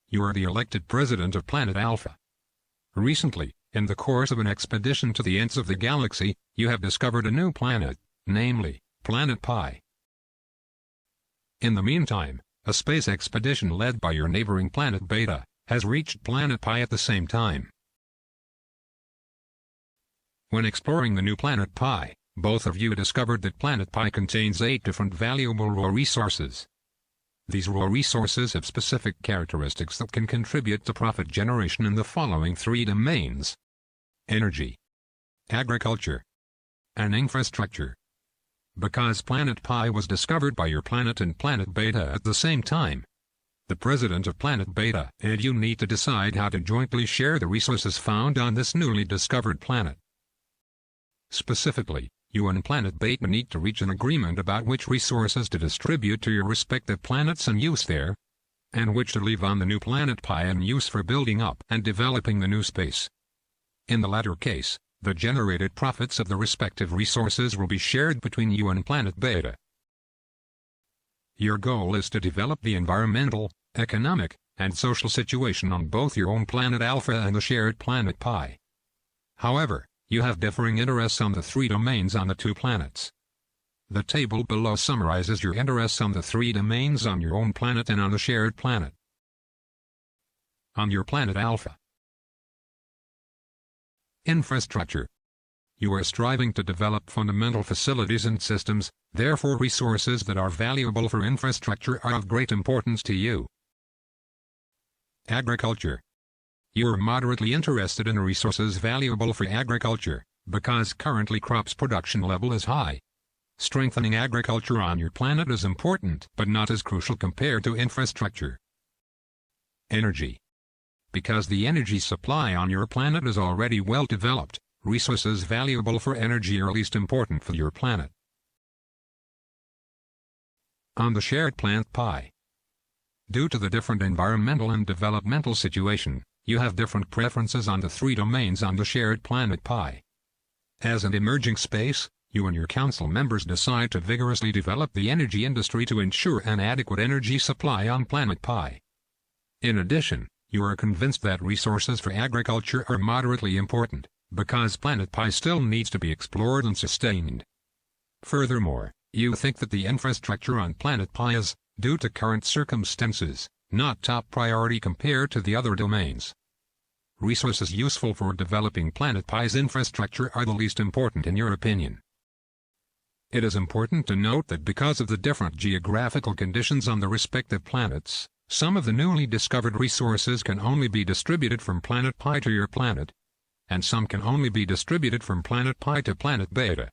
you are the elected president of Planet Alpha. Recently, in the course of an expedition to the ends of the galaxy, you have discovered a new planet, namely, Planet Pi. In the meantime, a space expedition led by your neighboring planet Beta has reached Planet Pi at the same time. When exploring the new Planet Pi, both of you discovered that Planet Pi contains 8 different valuable raw resources. These raw resources have specific characteristics that can contribute to profit generation in the following 3 domains: energy, agriculture, and infrastructure. Because Planet Pi was discovered by your planet and Planet Beta at the same time, the president of Planet Beta and you need to decide how to jointly share the resources found on this newly discovered planet. Specifically, you and Planet Beta need to reach an agreement about which resources to distribute to your respective planets and use there, and which to leave on the new Planet Pi and use for building up and developing the new space. In the latter case, the generated profits of the respective resources will be shared between you and Planet Beta. Your goal is to develop the environmental, economic, and social situation on both your own Planet Alpha and the shared Planet Pi. However, you have differing interests on the 3 domains on the 2 planets. The table below summarizes your interests on the 3 domains on your own planet and on the shared planet. On your Planet Alpha. Infrastructure. You are striving to develop fundamental facilities and systems, therefore resources that are valuable for infrastructure are of great importance to you. Agriculture. You are moderately interested in resources valuable for agriculture, because currently crops production level is high. Strengthening agriculture on your planet is important but not as crucial compared to infrastructure. Energy. Because the energy supply on your planet is already well developed, resources valuable for energy are least important for your planet. On the shared Planet Pi. Due to the different environmental and developmental situation, you have different preferences on the 3 domains on the shared Planet Pi. As an emerging space, you and your council members decide to vigorously develop the energy industry to ensure an adequate energy supply on Planet Pi. In addition, you are convinced that resources for agriculture are moderately important, because Planet Pi still needs to be explored and sustained. Furthermore, you think that the infrastructure on Planet Pi is, due to current circumstances, not top priority compared to the other domains. Resources useful for developing Planet Pi's infrastructure are the least important in your opinion. It is important to note that because of the different geographical conditions on the respective planets, some of the newly discovered resources can only be distributed from Planet Pi to your planet, and some can only be distributed from Planet Pi to Planet Beta.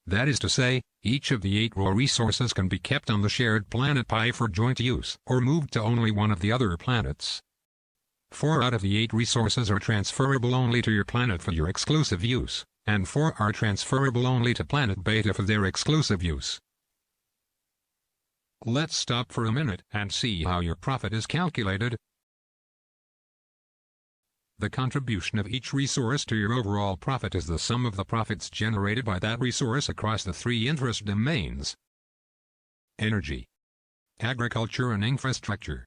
That is to say, each of the 8 raw resources can be kept on the shared Planet Pi for joint use or moved to only one of the other planets. 4 out of the 8 resources are transferable only to your planet for your exclusive use, and 4 are transferable only to Planet Beta for their exclusive use. Let's stop for a minute and see how your profit is calculated. The contribution of each resource to your overall profit is the sum of the profits generated by that resource across the 3 interest domains: energy, agriculture, and infrastructure.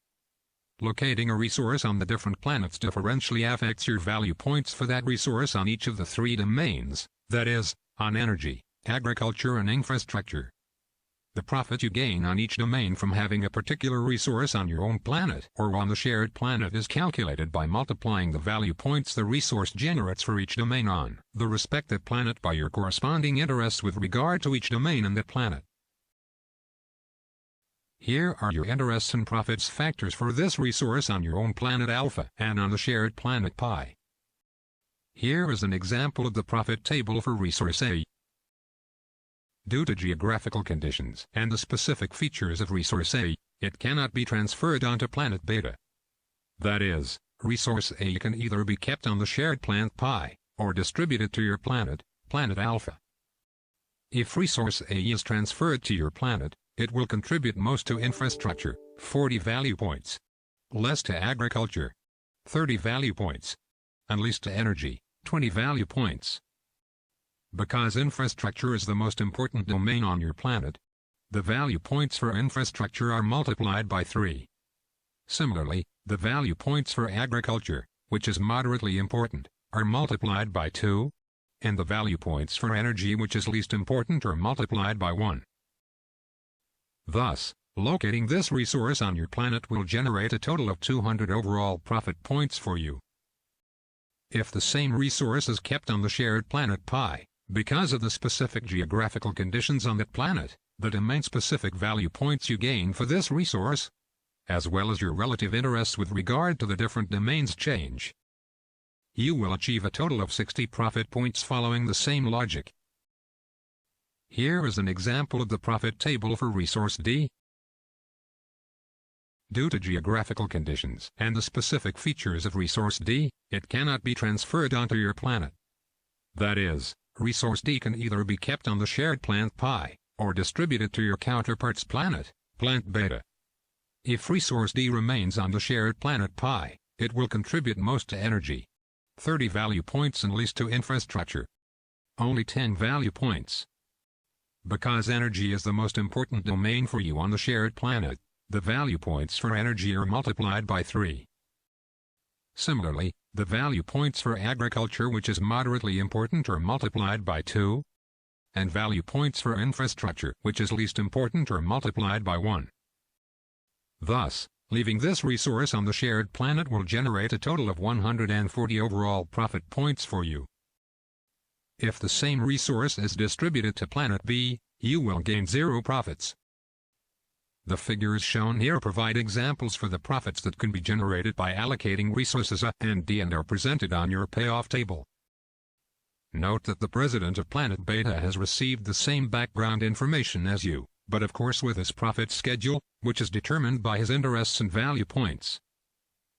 Locating a resource on the different planets differentially affects your value points for that resource on each of the 3 domains, that is, on energy, agriculture, and infrastructure. The profit you gain on each domain from having a particular resource on your own planet or on the shared planet is calculated by multiplying the value points the resource generates for each domain on the respective planet by your corresponding interests with regard to each domain on that planet. Here are your interests and profits factors for this resource on your own Planet Alpha and on the shared Planet Pi. Here is an example of the profit table for Resource A. Due to geographical conditions and the specific features of Resource A, it cannot be transferred onto Planet Beta. That is, Resource A can either be kept on the shared Planet Pi, or distributed to your planet, Planet Alpha. If Resource A is transferred to your planet, it will contribute most to infrastructure, 40 value points, less to agriculture, 30 value points, and least to energy, 20 value points. Because infrastructure is the most important domain on your planet, the value points for infrastructure are multiplied by 3. Similarly, the value points for agriculture, which is moderately important, are multiplied by 2, and the value points for energy, which is least important, are multiplied by 1. Thus, locating this resource on your planet will generate a total of 200 overall profit points for you. If the same resource is kept on the shared planet Pi, because of the specific geographical conditions on that planet, the domain-specific value points you gain for this resource, as well as your relative interests with regard to the different domains change. You will achieve a total of 60 profit points following the same logic. Here is an example of the profit table for resource D. Due to geographical conditions and the specific features of resource D, it cannot be transferred onto your planet. That is, resource D can either be kept on the shared planet Pi, or distributed to your counterpart's planet, planet Beta. If resource D remains on the shared planet Pi, it will contribute most to energy, 30 value points, and least to infrastructure, only 10 value points. Because energy is the most important domain for you on the shared planet, the value points for energy are multiplied by 3. Similarly, the value points for agriculture, which is moderately important, are multiplied by 2, and value points for infrastructure, which is least important, are multiplied by 1. Thus, leaving this resource on the shared planet will generate a total of 140 overall profit points for you. If the same resource is distributed to planet B, you will gain 0 profits. The figures shown here provide examples for the profits that can be generated by allocating resources A and D and are presented on your payoff table. Note that the president of planet Beta has received the same background information as you, but of course with his profit schedule, which is determined by his interests and value points.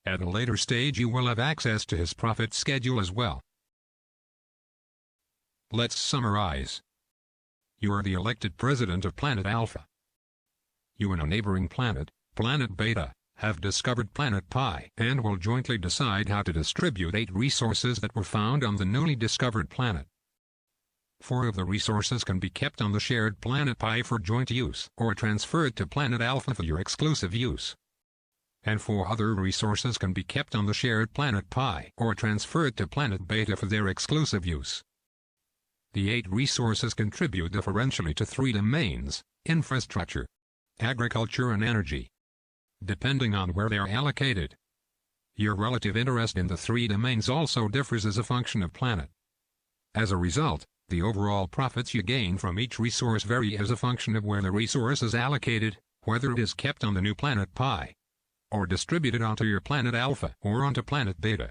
At a later stage you will have access to his profit schedule as well. Let's summarize. You are the elected president of planet Alpha. You and a neighboring planet, planet Beta, have discovered planet Pi and will jointly decide how to distribute 8 resources that were found on the newly discovered planet. 4 of the resources can be kept on the shared planet Pi for joint use or transferred to planet Alpha for your exclusive use. And 4 other resources can be kept on the shared planet Pi or transferred to planet Beta for their exclusive use. The 8 resources contribute differentially to 3 domains: infrastructure, agriculture and energy, depending on where they are allocated. Your relative interest in the 3 domains also differs as a function of planet. As a result, the overall profits you gain from each resource vary as a function of where the resource is allocated, whether it is kept on the new planet Pi, or distributed onto your planet Alpha or onto planet Beta.